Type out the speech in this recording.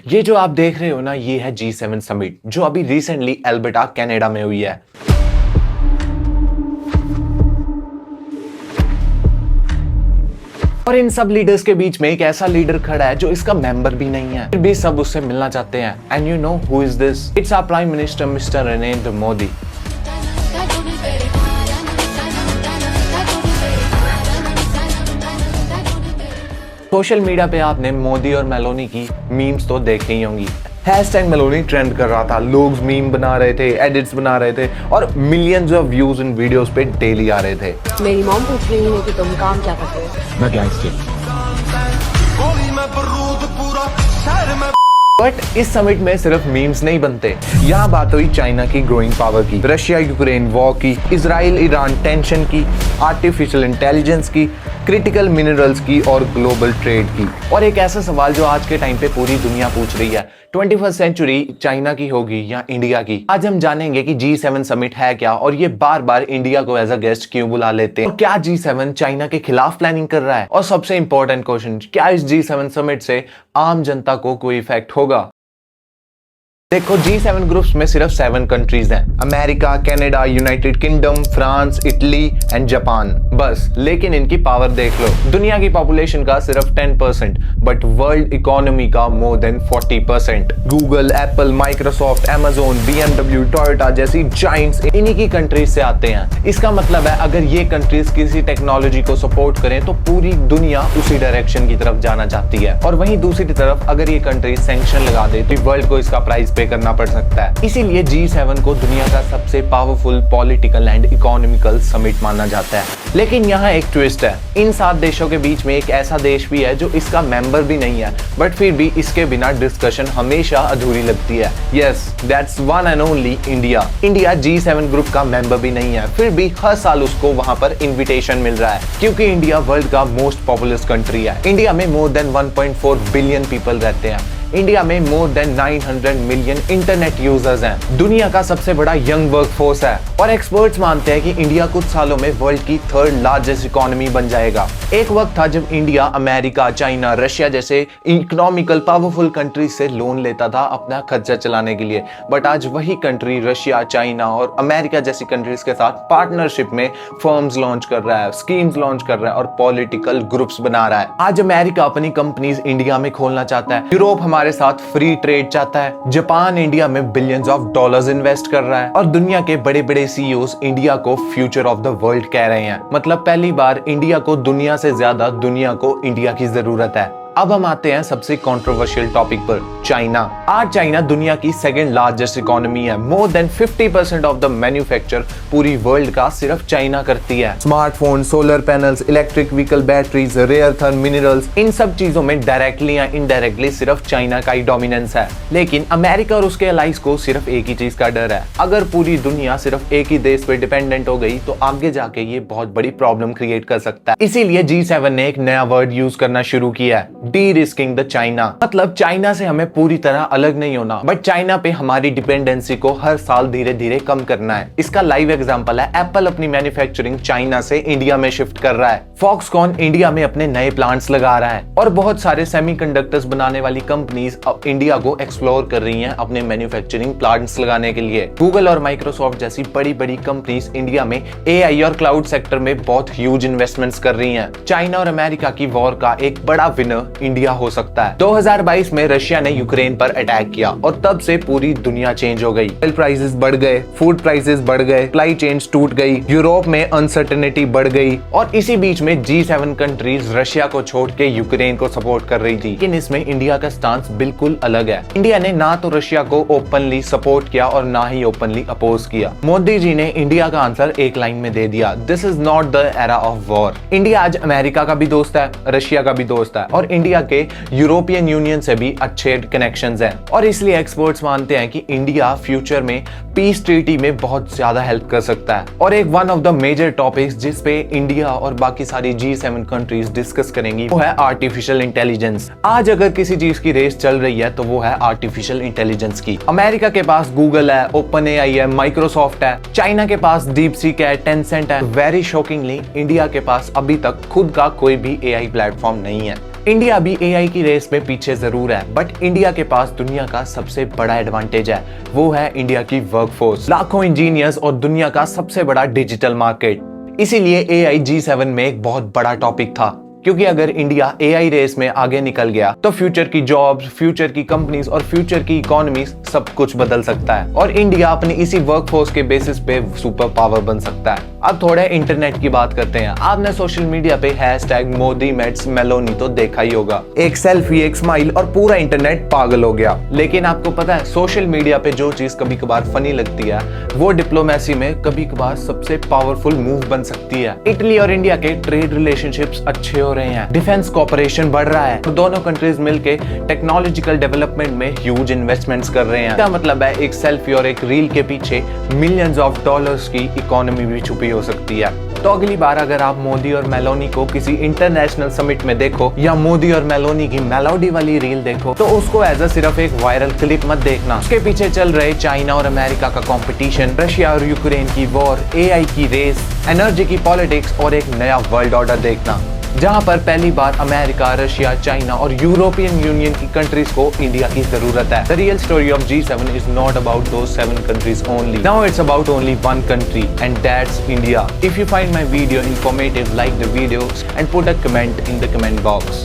ये जो आप देख रहे हो ना, ये है G7 समिट जो अभी रिसेंटली एल्बर्टा कनाडा में हुई है। और इन सब लीडर्स के बीच में एक ऐसा लीडर खड़ा है जो इसका मेंबर भी नहीं है, फिर भी सब उससे मिलना चाहते हैं। And you know who is this? It's our prime minister mister Narendra Modi. Social media पे आपने मोदी और मेलोनी की मीम्स तो देखी ही होंगी। हैशटैग मेलोनी ट्रेंड कर रहा था, लोग मीम बना रहे थे, एडिट्स बना रहे थे और millions of views in videos पे डेली आ रहे थे। मेरी मॉम पूछ रही है कि तुम काम क्या करते हो? मैं गैंगस्टर। बट इस समिट में सिर्फ मीम्स नहीं बनते। यहाँ बात हुई चाइना की ग्रोइंग पावर की, रशिया यूक्रेन वॉर की, इजराइल ईरान टेंशन की, आर्टिफिशियल इंटेलिजेंस की, क्रिटिकल मिनरल्स की और ग्लोबल ट्रेड की। और एक ऐसा सवाल जो आज के टाइम पे पूरी दुनिया पूछ रही है, 21st सेंचुरी चाइना की होगी या इंडिया की? आज हम जानेंगे कि G7 समिट है क्या और ये बार बार इंडिया को एज अ गेस्ट क्यों बुला लेते हैं, और क्या G7 चाइना के खिलाफ प्लानिंग कर रहा है, और सबसे इंपॉर्टेंट क्वेश्चन, क्या इस G7 समिट से आम जनता को कोई इफेक्ट होगा? देखो, G7 ग्रुप्स में सिर्फ 7 कंट्रीज हैं, America, Canada, United kingdom, France, Italy and Japan, बस। लेकिन इनकी पावर देख लो, दुनिया की पॉपुलेशन का सिर्फ 10%, बट वर्ल्ड इकोनॉमी का more than 40%। Google, Apple, Microsoft, Amazon, BMW, Toyota जैसी जायंट्स इन्हीं की कंट्रीज से आते हैं। इसका मतलब है अगर ये कंट्रीज किसी टेक्नोलॉजी को सपोर्ट करें तो पूरी दुनिया उसी डायरेक्शन की तरफ जाना चाहती है, और वहीं दूसरी तरफ अगर ये कंट्री सैंक्शन लगा दे तो वर्ल्ड को इसका प्राइस करना पड़ सकता है। इसीलिए G7 को दुनिया का सबसे powerful political and economical summit माना जाता है। लेकिन यहाँ एक ट्विस्ट है, इन 7 देशों के बीच में एक ऐसा देश भी है जो इसका मेंबर भी नहीं है, बट फिर भी इसके बिना डिस्कशन हमेशा अधूरी लगती है। Yes, that's one and only India. India G7 group का मेंबर भी नहीं है, फिर भी हर साल उसको वहां पर इन्विटेशन मिल रहा है, क्योंकि इंडिया वर्ल्ड का मोस्ट पॉपुलस कंट्री है। इंडिया में मोर देन 1.4 बिलियन पीपल रहते हैं। इंडिया में more than 900 million internet users हैं। दुनिया का सबसे बड़ा यंग वर्कफोर्स है, और एक्सपर्ट्स मानते हैं कि इंडिया कुछ सालों में वर्ल्ड की 3rd लार्जेस्ट इकोनॉमी बन जाएगा। एक वक्त था जब इंडिया अमेरिका, चाइना, रशिया जैसे इकोनॉमिकल पावरफुल कंट्रीज से लोन लेता था अपना खर्चा चलाने के लिए, बट आज वही कंट्री रशिया, चाइना और अमेरिका जैसी कंट्रीज के साथ पार्टनरशिप में फर्म्स लॉन्च कर रहा है, स्कीम्स लॉन्च कर रहा है और पॉलिटिकल ग्रुप्स बना रहा है। आज अमेरिका अपनी कंपनीज इंडिया में खोलना चाहता है, यूरोप हमारे साथ फ्री ट्रेड चाहता है, जापान इंडिया में बिलियंस ऑफ डॉलर्स इन्वेस्ट कर रहा है, और दुनिया के बड़े बड़े सीईओज इंडिया को फ्यूचर ऑफ द वर्ल्ड कह रहे हैं। मतलब पहली बार इंडिया को दुनिया से ज्यादा दुनिया को इंडिया की जरूरत है। अब हम आते हैं सबसे कंट्रोवर्शियल टॉपिक पर, चाइना। आज चाइना दुनिया की 2nd लार्जेस्ट इकोनॉमी है। More than 50% of the manufacture पूरी वर्ल्ड का सिर्फ चाइना करती है। Smartphone, solar panels, electric vehicle batteries, rare earth minerals, इन सब चीजों में डायरेक्टली या इनडायरेक्टली सिर्फ चाइना का ही डोमिनेंस है। लेकिन अमेरिका और उसके अलाइज को सिर्फ एक ही चीज का डर है, अगर पूरी दुनिया सिर्फ एक ही देश पे डिपेंडेंट हो गई तो आगे जाके ये बहुत बड़ी प्रॉब्लम क्रिएट कर सकता है। इसीलिए G7 ने एक नया वर्ड यूज करना शुरू किया है, डी-रिस्किंग द चाइना। मतलब चाइना से हमें पूरी तरह अलग नहीं होना, बट चाइना पे हमारी डिपेंडेंसी को हर साल धीरे धीरे कम करना है। इसका लाइव एग्जांपल है, एप्पल अपनी मैन्युफैक्चरिंग चाइना से इंडिया में शिफ्ट कर रहा है, फॉक्सकॉन इंडिया में अपने नए प्लांट्स लगा रहा है, और बहुत सारे सेमीकंडक्टर्स बनाने वाली कंपनीज अब इंडिया को एक्सप्लोर कर रही हैं अपने मैन्युफैक्चरिंग प्लांट्स लगाने के लिए। गूगल और माइक्रोसॉफ्ट जैसी बड़ी बड़ी कंपनीज इंडिया में AI और क्लाउड सेक्टर में बहुत ह्यूज इन्वेस्टमेंट्स कर रही हैं। चाइना और अमेरिका की वॉर का एक बड़ा विनर इंडिया हो सकता है। 2022 में रशिया ने यूक्रेन पर अटैक किया और तब से पूरी दुनिया चेंज हो गई। ऑयल प्राइसेस बढ़ गए, फूड प्राइसेस बढ़ गए, सप्लाई चेन्स टूट गई, यूरोप में अनसर्टेनिटी बढ़ गई, और इसी बीच में G7 कंट्रीज रशिया को छोड़ के यूक्रेन को सपोर्ट कर रही थी। लेकिन इसमें इंडिया का स्टांस बिल्कुल अलग है। इंडिया ने ना तो रशिया को ओपनली सपोर्ट किया और ना ही ओपनली अपोज किया। मोदी जी ने इंडिया का आंसर एक लाइन में दे दिया, this is not the era of war. India आज अमेरिका का भी दोस्त है, रशिया का भी दोस्त है, और इंडिया इंडिया के यूरोपियन यूनियन से भी अच्छे कनेक्शंस हैं और इसलिए एक्सपर्ट्स मानते हैं कि इंडिया फ्यूचर में पीस ट्रीटी में बहुत ज्यादा हेल्प कर सकता है। और एक one of the major topics जिस पे इंडिया और बाकी सारी G7 कंट्रीज डिस्कस करेंगी वो है आर्टिफिशियल इंटेलिजेंस। आज अगर किसी चीज की रेस चल रही है तो वो है आर्टिफिशियल इंटेलिजेंस की। अमेरिका के पास गूगल है, ओपन AI है, माइक्रोसॉफ्ट है, चाइना के पास डीपसीक है, टेंसेंट है। वेरी शॉकिंगली इंडिया के पास अभी तक खुद का कोई भी AI प्लेटफॉर्म नहीं है। इंडिया भी AI की रेस में पीछे जरूर है, बट इंडिया के पास दुनिया का सबसे बड़ा एडवांटेज है, वो है इंडिया की वर्कफोर्स, लाखों इंजीनियर्स और दुनिया का सबसे बड़ा डिजिटल मार्केट। इसीलिए AI G7 में एक बहुत बड़ा टॉपिक था, क्योंकि अगर इंडिया AI रेस में आगे निकल गया तो फ्यूचर की जॉब्स, फ्यूचर की कंपनीज और फ्यूचर की इकोनॉमी सब कुछ बदल सकता है और इंडिया अपनी इसी वर्कफोर्स के बेसिस पे सुपर पावर बन सकता है। अब थोड़े इंटरनेट की बात करते हैं। आपने सोशल मीडिया पे #मोदी मेट्स मेलोनी तो देखा ही होगा। एक सेल्फी, एक स्माइल और पूरा इंटरनेट पागल हो गया। लेकिन आपको पता है सोशल मीडिया पे जो चीज कभी कभार फनी लगती है वो डिप्लोमेसी में कभी कभार सबसे पावरफुल मूव बन सकती है। इटली और इंडिया के ट्रेड रिलेशनशिप्स अच्छे हो रहे हैं, डिफेंस कोऑपरेशन बढ़ रहा है और दोनों कंट्रीज मिलके टेक्नोलॉजिकल डेवलपमेंट में ह्यूज इन्वेस्टमेंट्स कर रहे हैं। इसका मतलब है एक सेल्फी और एक रील के पीछे मिलियंस ऑफ डॉलर्स की इकोनॉमी भी छुपी हो सकती है। तो अगली बार अगर आप मोदी और मेलोनी को किसी इंटरनेशनल समिट में देखो या मोदी और मेलोनी की मेलोडी वाली रील देखो तो उसको एज अ सिर्फ एक वायरल क्लिप मत देखना। उसके पीछे चल रहे चाइना और अमेरिका का कंपटीशन, रशिया और यूक्रेन की वॉर, AI की रेस, एनर्जी की पॉलिटिक्स और एक नया वर्ल्ड ऑर्डर देखना, जहां पर पहली बार अमेरिका, रशिया, चाइना और यूरोपियन यूनियन की कंट्रीज को इंडिया की जरूरत है। The real story of G7 is not about those 7 countries only. Now it's about only one country, and that's India. If you find my video informative, like the video and put a comment in the comment box.